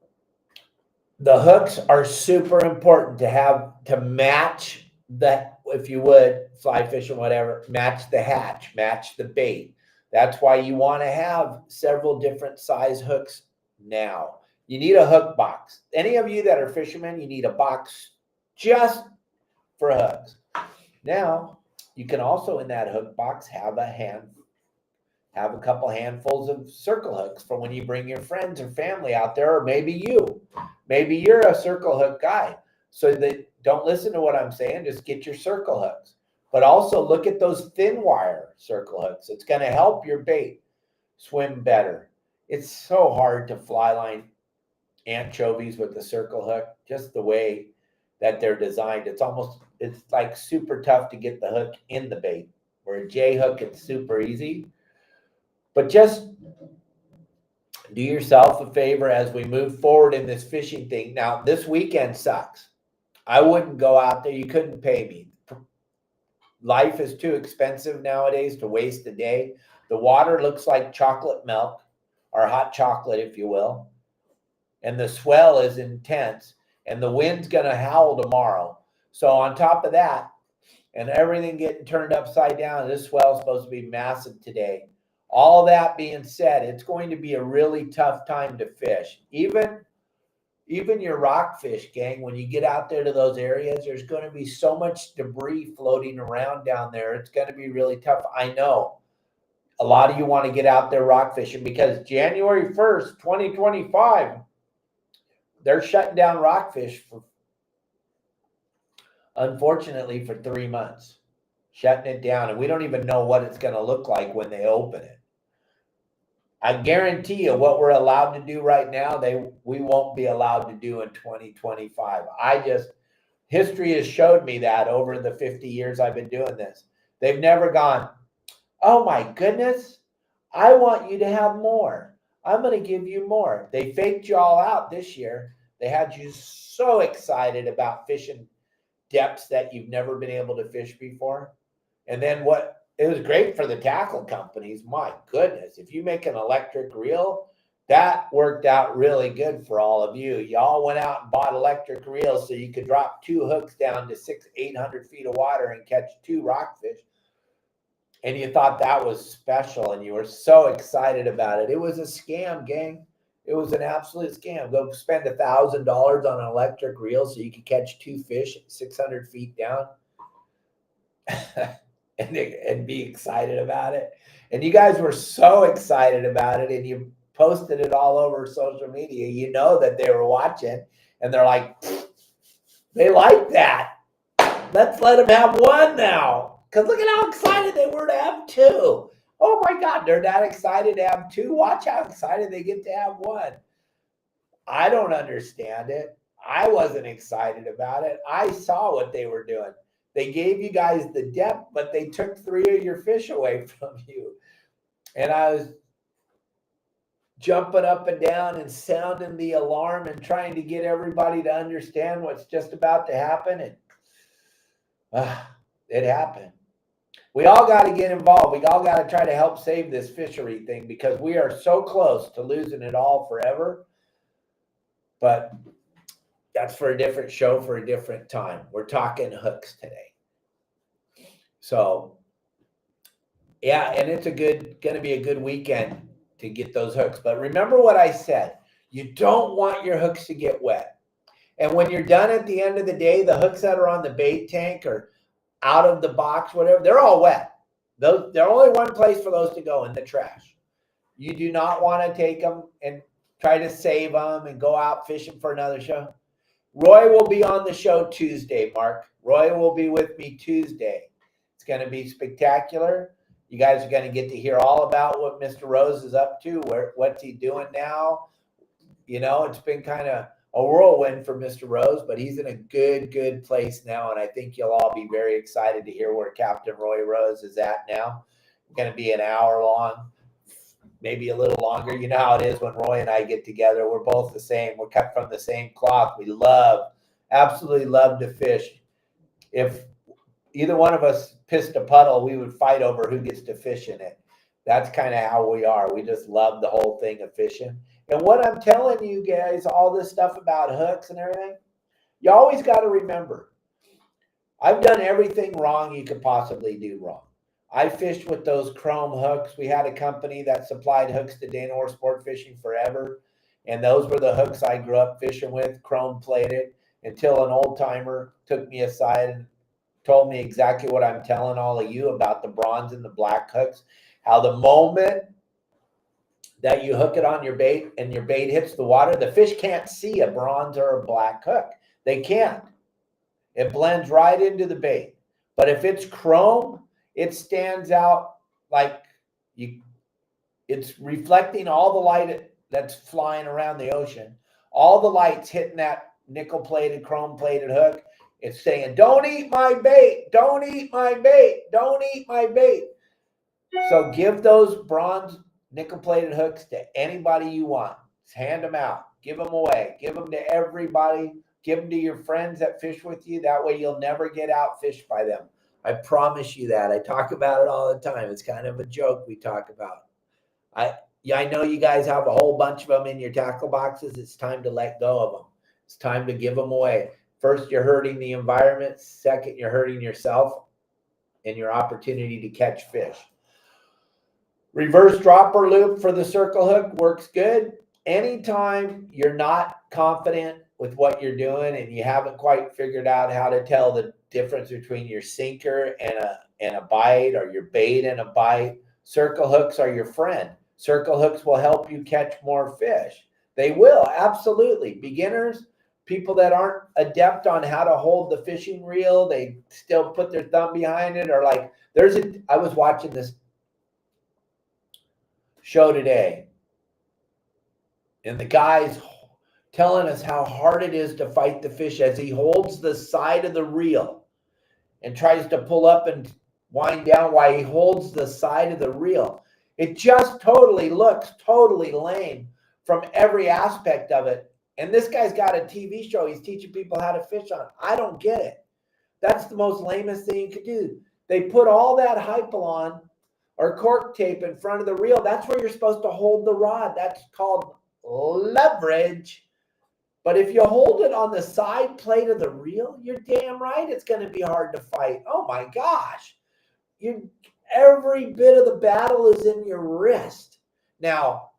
the hooks are super important to have, to match the, if you would, fly fishing, whatever, match the hatch, match the bait. That's why you want to have several different size hooks now. You need a hook box. Any of you that are fishermen, you need a box just for hooks. Now, you can also in that hook box have a couple handfuls of circle hooks for when you bring your friends or family out there, or maybe you're a circle hook guy. So that don't listen to what I'm saying, just get your circle hooks. But also look at those thin wire circle hooks. It's going to help your bait swim better. It's so hard to fly line anchovies with the circle hook, just the way that they're designed. It's like super tough to get the hook in the bait. Where a J hook, it's super easy. But just do yourself a favor as we move forward in this fishing thing. Now, this weekend sucks. I wouldn't go out there. You couldn't pay me. Life is too expensive nowadays to waste a day. The water looks like chocolate milk, or hot chocolate, if you will. And the swell is intense. And the wind's going to howl tomorrow. So on top of that, and everything getting turned upside down, this swell is supposed to be massive today. All that being said, it's going to be a really tough time to fish. Even your rockfish gang, when you get out there to those areas, there's going to be so much debris floating around down there. It's going to be really tough. I know a lot of you want to get out there rock fishing because January 1st, 2025, they're shutting down rockfish unfortunately for 3 months, shutting it down. And we don't even know what it's going to look like when they open it. I guarantee you what we're allowed to do right now, we won't be allowed to do in 2025. History has showed me that over the 50 years I've been doing this. They've never gone, oh my goodness, I want you to have more. I'm going to give you more. They faked you all out this year. They had you so excited about fishing depths that you've never been able to fish before. And then it was great for the tackle companies. My goodness, if you make an electric reel, that worked out really good for all of you. Y'all went out and bought electric reels so you could drop 2 hooks down to 800 feet of water and catch 2 rockfish. And you thought that was special and you were so excited about it. It was a scam, gang. It was an absolute scam. Go spend $1,000 on an electric reel so you could catch 2 fish at 600 feet down. and be excited about it. And you guys were so excited about it and you posted it all over social media. You know that they were watching and they're like, they like that. Let's let them have 1 now. Because look at how excited they were to have 2. Oh my God, they're that excited to have 2. Watch how excited they get to have 1. I don't understand it. I wasn't excited about it. I saw what they were doing. They gave you guys the depth, but they took 3 of your fish away from you. And I was jumping up and down and sounding the alarm and trying to get everybody to understand what's just about to happen. And it happened. We all got to get involved. We all got to try to help save this fishery thing because we are so close to losing it all forever. But that's for a different show for a different time. We're talking hooks today. So, yeah, and it's going to be a good weekend to get those hooks. But remember what I said. You don't want your hooks to get wet. And when you're done at the end of the day, the hooks that are on the bait tank or out of the box, whatever, they're all wet. There's only one place for those to go, in the trash. You do not want to take them and try to save them and go out fishing for another show. Roy will be on the show Tuesday, Mark. Roy will be with me Tuesday. It's going to be spectacular. You guys are going to get to hear all about what Mr. Rose is up to, what's he doing now. You know, it's been kind of a whirlwind for Mr. Rose, but he's in a good place now, and I think you'll all be very excited to hear where Captain Roy Rose is at now. It's going to be an hour long, maybe a little longer. You know how it is when Roy and I get together. We're both the same. We're cut from the same cloth. We absolutely love to fish. If either one of us pissed a puddle, we would fight over who gets to fish in it. That's kind of how we are. We just love the whole thing of fishing. And what I'm telling you guys, all this stuff about hooks and everything, you always got to remember, I've done everything wrong you could possibly do wrong. I fished with those chrome hooks. We had a company that supplied hooks to Dana Sport Fishing forever. And those were the hooks I grew up fishing with, chrome plated, until an old timer took me aside and told me exactly what I'm telling all of you about the bronze and the black hooks. How the moment that you hook it on your bait and your bait hits the water, the fish can't see a bronze or a black hook. They can't. It blends right into the bait. But if it's chrome, it stands out like it's reflecting all the light that's flying around the ocean. All the light's hitting that nickel-plated, chrome-plated hook. It's saying, don't eat my bait, don't eat my bait, don't eat my bait. So give those bronze nickel-plated hooks to anybody you want. Just hand them out. Give them away. Give them to everybody. Give them to your friends that fish with you. That way you'll never get outfished by them. I promise you that. I talk about it all the time. It's kind of a joke we talk about. I know you guys have a whole bunch of them in your tackle boxes. It's time to let go of them. It's time to give them away. First, you're hurting the environment. Second, you're hurting yourself and your opportunity to catch fish. Reverse dropper loop for the circle hook works good. Anytime you're not confident with what you're doing and you haven't quite figured out how to tell the difference between your sinker and a bite, or your bait and a bite, circle hooks are your friend. Circle hooks will help you catch more fish. They will, absolutely. Beginners, people that aren't adept on how to hold the fishing reel, they still put their thumb behind it, or like I was watching this show today, and the guy's telling us how hard it is to fight the fish as he holds the side of the reel and tries to pull up and wind down while he holds the side of the reel. It just totally looks totally lame from every aspect of it. And this guy's got a TV show he's teaching people how to fish on. I don't get it. That's the most lamest thing you could do. They put all that hypalon or cork tape in front of the reel. That's where you're supposed to hold the rod. That's called leverage. But if you hold it on the side plate of the reel, you're damn right it's going to be hard to fight. Oh my gosh. Every bit of the battle is in your wrist. Now,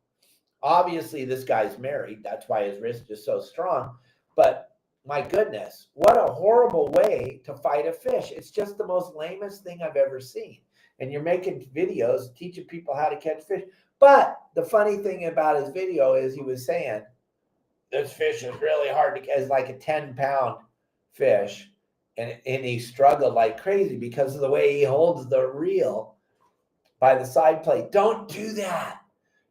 obviously, this guy's married. That's why his wrist is so strong. But my goodness, what a horrible way to fight a fish. It's just the most lamest thing I've ever seen. And you're making videos teaching people how to catch fish. But the funny thing about his video is he was saying, this fish is really hard to catch. It's like a 10-pound fish. And he struggled like crazy because of the way he holds the reel by the side plate. Don't do that.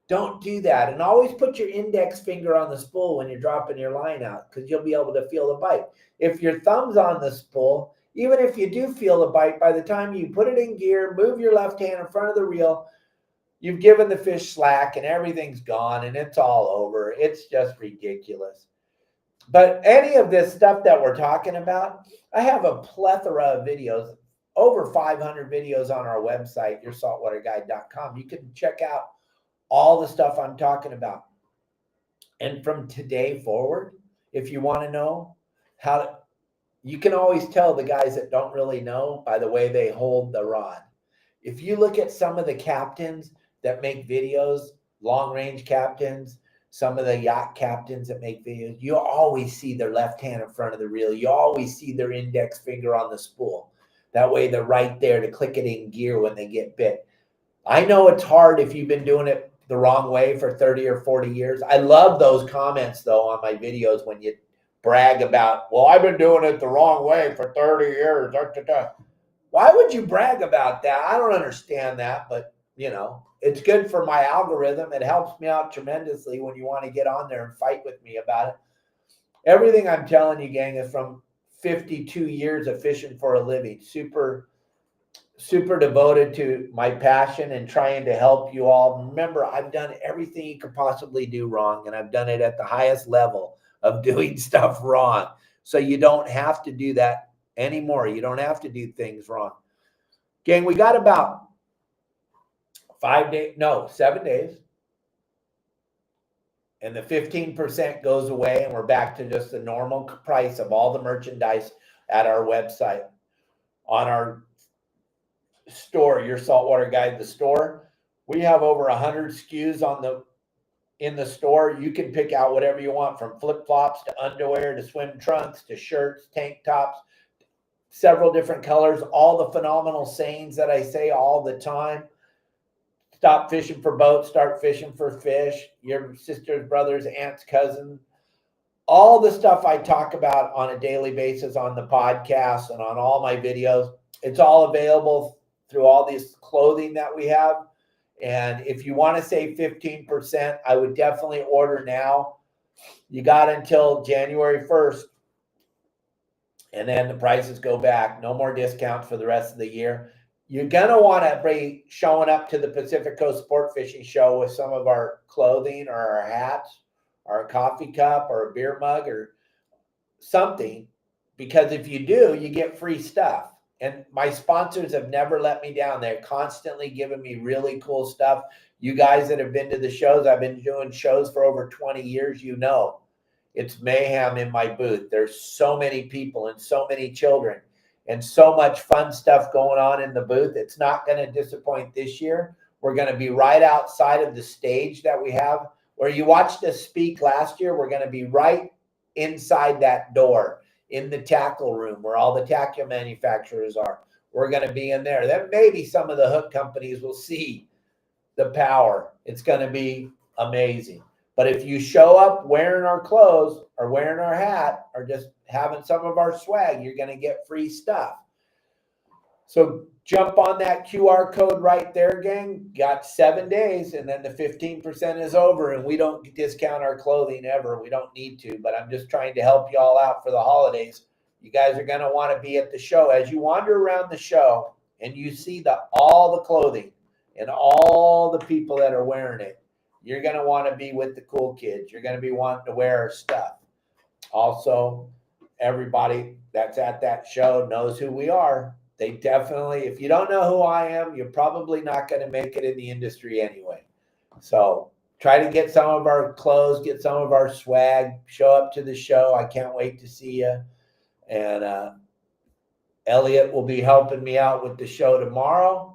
Don't do that. And always put your index finger on the spool when you're dropping your line out, because you'll be able to feel the bite. If your thumb's on the spool, even if you do feel the bite, by the time you put it in gear, move your left hand in front of the reel, you've given the fish slack and everything's gone and it's all over. It's just ridiculous. But any of this stuff that we're talking about, I have a plethora of videos, over 500 videos on our website, yoursaltwaterguide.com. You can check out all the stuff I'm talking about. And from today forward, if you want to know how, you can always tell the guys that don't really know by the way they hold the rod. If you look at some of the captains that make videos, long range captains, some of the yacht captains that make videos, you always see their left hand in front of the reel. You always see their index finger on the spool. That way they're right there to click it in gear when they get bit. I know it's hard if you've been doing it the wrong way for 30 or 40 years. I love those comments, though, on my videos when you brag about, well, I've been doing it the wrong way for 30 years. Why would you brag about that? I don't understand that, but, you know, it's good for my algorithm. It helps me out tremendously when you want to get on there and fight with me about it. Everything I'm telling you, gang, is from 52 years of fishing for a living. Super devoted to my passion and trying to help you all. Remember, I've done everything you could possibly do wrong, and I've done it at the highest level of doing stuff wrong. So you don't have to do that anymore. You don't have to do things wrong. Gang, we got about 7 days. And the 15% goes away, and we're back to just the normal price of all the merchandise at our website. On our store, Your Saltwater Guide, the store, we have over 100 SKUs in the store. You can pick out whatever you want, from flip-flops to underwear to swim trunks to shirts, tank tops, several different colors, all the phenomenal sayings that I say all the time. Stop fishing for boats, start fishing for fish. Your sisters, brothers, aunts, cousins, all the stuff I talk about on a daily basis on the podcast and on all my videos. It's all available through all this clothing that we have. And if you want to save 15%, I would definitely order now. You got until January 1st. And then the prices go back. No more discounts for the rest of the year. You're going to want to be showing up to the Pacific Coast Sport Fishing Show with some of our clothing or our hats or a coffee cup or a beer mug or something. Because if you do, you get free stuff. And my sponsors have never let me down. They're constantly giving me really cool stuff. You guys that have been to the shows, I've been doing shows for over 20 years, you know. It's mayhem in my booth. There's so many people and so many children and so much fun stuff going on in the booth. It's not going to disappoint this year. We're going to be right outside of the stage that we have. Where you watched us speak last year, we're going to be right inside that door in the tackle room where all the tackle manufacturers are. We're going to be in there. Then maybe some of the hook companies will see the power. It's going to be amazing. But if you show up wearing our clothes or wearing our hat or just having some of our swag, you're going to get free stuff. So jump on that QR code right there, gang. Got 7 days, and then the 15% is over, and we don't discount our clothing ever. We don't need to, but I'm just trying to help you all out for the holidays. You guys are going to want to be at the show. As you wander around the show and you see all the clothing and all the people that are wearing it, you're going to want to be with the cool kids. You're going to be wanting to wear our stuff. Also, everybody that's at that show knows who we are. They definitely, if you don't know who I am, you're probably not going to make it in the industry anyway. So try to get some of our clothes, get some of our swag, show up to the show. I can't wait to see you. And Elliot will be helping me out with the show tomorrow.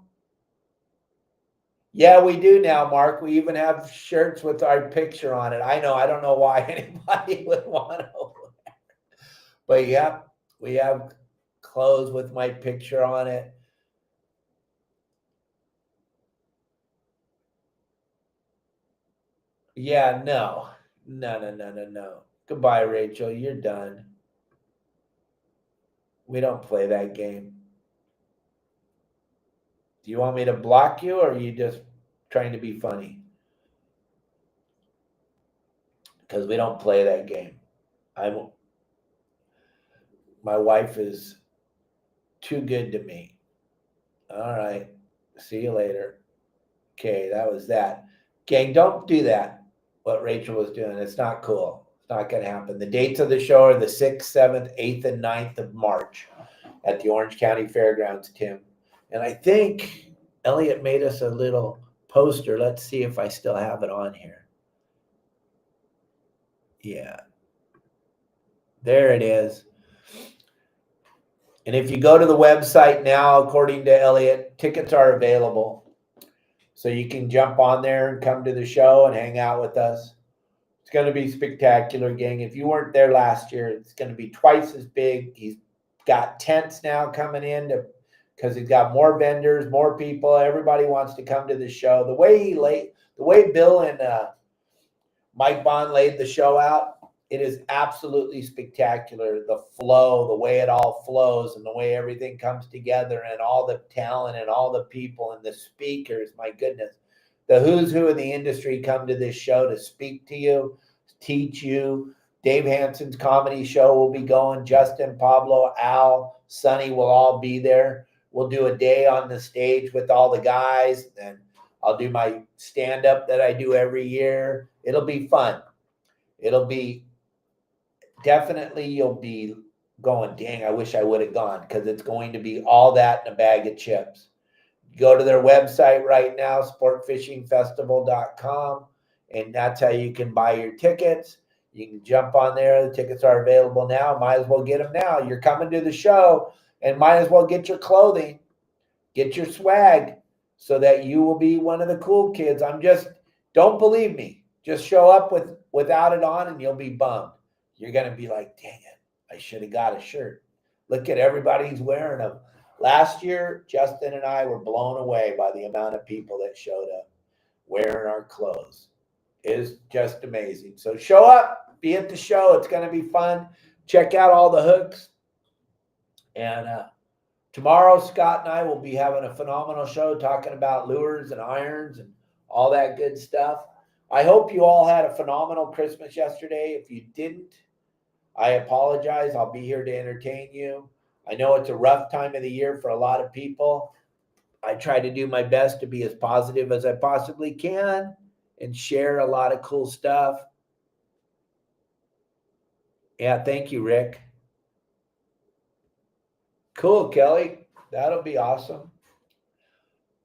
Yeah, we do now, Mark. We even have shirts with our picture on it. I know. I don't know why anybody would want to wear. But yeah, we have clothes with my picture on it. Yeah, no. No. Goodbye, Rachel. You're done. We don't play that game. Do you want me to block you, or are you just trying to be funny? Because we don't play that game. My wife is too good to me. All right. See you later. Okay, that was that. Gang, don't do that, what Rachel was doing. It's not cool. It's not going to happen. The dates of the show are the 6th, 7th, 8th, and 9th of March at the Orange County Fairgrounds, Tim. And I think Elliot made us a little poster. Let's see if I still have it on here. Yeah. There it is. And if you go to the website now, according to Elliot, tickets are available. So you can jump on there and come to the show and hang out with us. It's going to be spectacular, gang. If you weren't there last year, it's going to be twice as big. He's got tents now coming in because he's got more vendors, more people. Everybody wants to come to the show. The way Bill and Mike Bond laid the show out, it is absolutely spectacular. The flow, the way it all flows and the way everything comes together and all the talent and all the people and the speakers, my goodness. The who's who in the industry come to this show to speak to you, teach you. Dave Hansen's comedy show will be going. Justin, Pablo, Al, Sonny will all be there. We'll do a day on the stage with all the guys. And I'll do my stand-up that I do every year. It'll be fun. It'll be definitely, you'll be going, dang, I wish I would have gone, because it's going to be all that in a bag of chips. Go to their website right now, sportfishingfestival.com, and that's how you can buy your tickets. You can jump on there. The tickets are available now. Might as well get them now. You're coming to the show, and might as well get your clothing, get your swag, so that you will be one of the cool kids. Don't believe me. Just show up without it on, and you'll be bummed. You're going to be like, dang it, I should have got a shirt. Look at everybody's wearing them. Last year, Justin and I were blown away by the amount of people that showed up wearing our clothes. It is just amazing. So show up, be at the show. It's going to be fun. Check out all the hooks. And tomorrow, Scott and I will be having a phenomenal show talking about lures and irons and all that good stuff. I hope you all had a phenomenal Christmas yesterday. If you didn't, I apologize. I'll be here to entertain you. I know it's a rough time of the year for a lot of people. I try to do my best to be as positive as I possibly can and share a lot of cool stuff. Yeah, thank you, Rick. Cool, Kelly. That'll be awesome.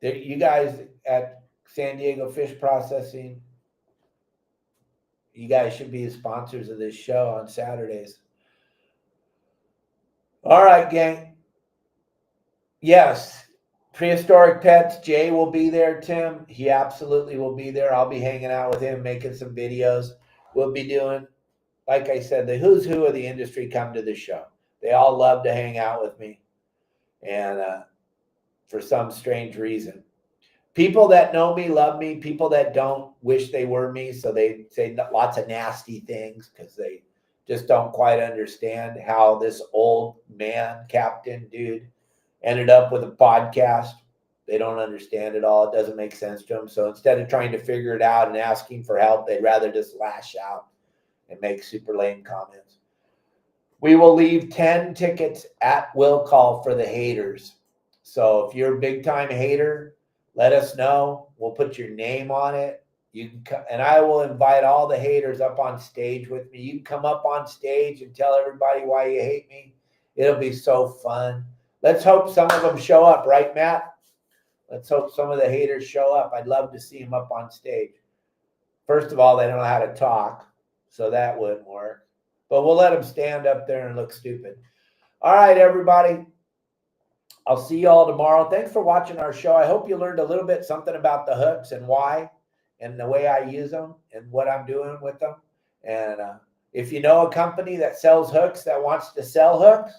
You guys at San Diego Fish Processing, you guys should be the sponsors of this show on Saturdays. All right, gang. Yes, Prehistoric Pets. Jay will be there, Tim. He absolutely will be there. I'll be hanging out with him, making some videos. We'll be doing, like I said, the who's who of the industry come to the show. They all love to hang out with me. And for some strange reason, people that know me love me. People that don't wish they were me. So they say lots of nasty things because they just don't quite understand how this old man, captain dude, ended up with a podcast. They don't understand it all. It doesn't make sense to them. So instead of trying to figure it out and asking for help, they'd rather just lash out and make super lame comments. We will leave 10 tickets at will call for the haters. So if you're a big time hater, let us know. We'll put your name on it. You can come, and I will invite all the haters up on stage with me. You can come up on stage and tell everybody why you hate me. It'll be so fun. Let's hope some of them show up, right, Matt? Let's hope some of the haters show up. I'd love to see them up on stage. First of all, they don't know how to talk, so that wouldn't work. But we'll let them stand up there and look stupid. All right, everybody. I'll see you all tomorrow. Thanks for watching our show. I hope you learned a little bit something about the hooks and why and the way I use them and what I'm doing with them. And if you know a company that sells hooks that wants to sell hooks,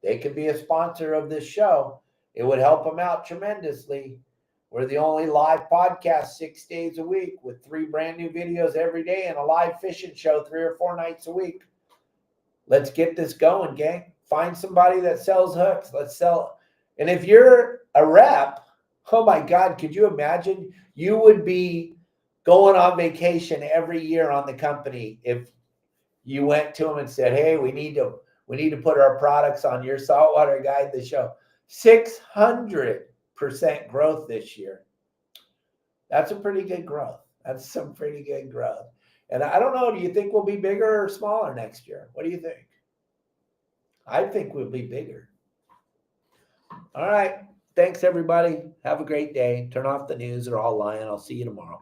they could be a sponsor of this show. It would help them out tremendously. We're the only live podcast 6 days a week with 3 brand new videos every day and a live fishing show 3 or 4 nights a week. Let's get this going, gang. Find somebody that sells hooks. Let's sell. And if you're a rep, oh my God, could you imagine? You would be going on vacation every year on the company if you went to them and said, hey, we need to put our products on your Saltwater Guide, the show. 600% growth this year. That's a pretty good growth. That's some pretty good growth. And I don't know, do you think we'll be bigger or smaller next year? What do you think? I think we'll be bigger. All right. Thanks, everybody. Have a great day. Turn off the news. They're all lying. I'll see you tomorrow.